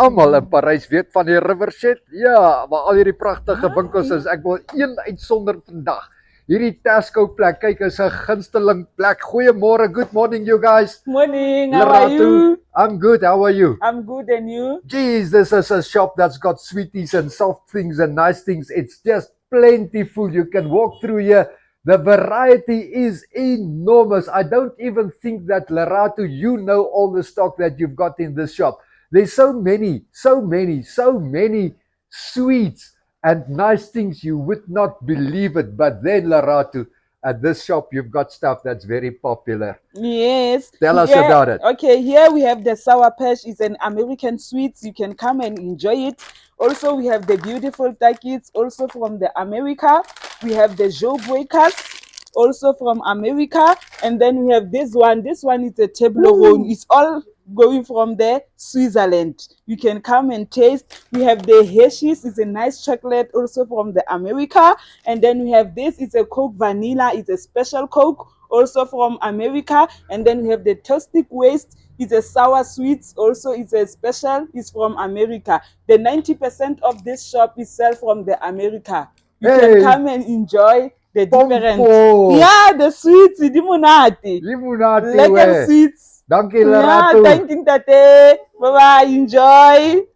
Almal in Parys weet van die Riverset. Ja, maar al hierdie pragtige winkels is ek wil een uitsonder vandag. Hierdie Tesco plek, kyk, is 'n gunsteling plek. Goeiemôre, good morning you guys. Morning, how are you? I'm good, how are you? I'm good, and you? Geez, this is a shop that's got sweeties and soft things and nice things. It's just plentiful. You can walk through here. The variety is enormous. I don't even think that, Lerato, you know all the stock that you've got in this shop. There's so many sweets and nice things, you would not believe it. But then, Lerato, at this shop, you've got stuff that's very popular. Yes. Tell us about it. Okay, here we have the Sour Patch. It's an American sweet. You can come and enjoy it. Also, we have the beautiful Takis, also from the America. We have the Joe Breakers, also from America. And then we have this one. This one is a Toblerone. It's all going from the Switzerland. You can come and taste. We have the Hershey's. It's a nice chocolate, also from the America. And then we have this. It's a Coke Vanilla. It's a special Coke, also from America. And then we have the Toastic Waste. It's a sour sweets, also it's a special, it's from America. The 90% of this shop is sell from the America. You can come and enjoy the different. Pompo. Yeah, the sweets, di monate. Limonati, Lekker sweets. Dankie, Yeah, Lerato. thank you, Tate. Bye-bye, enjoy.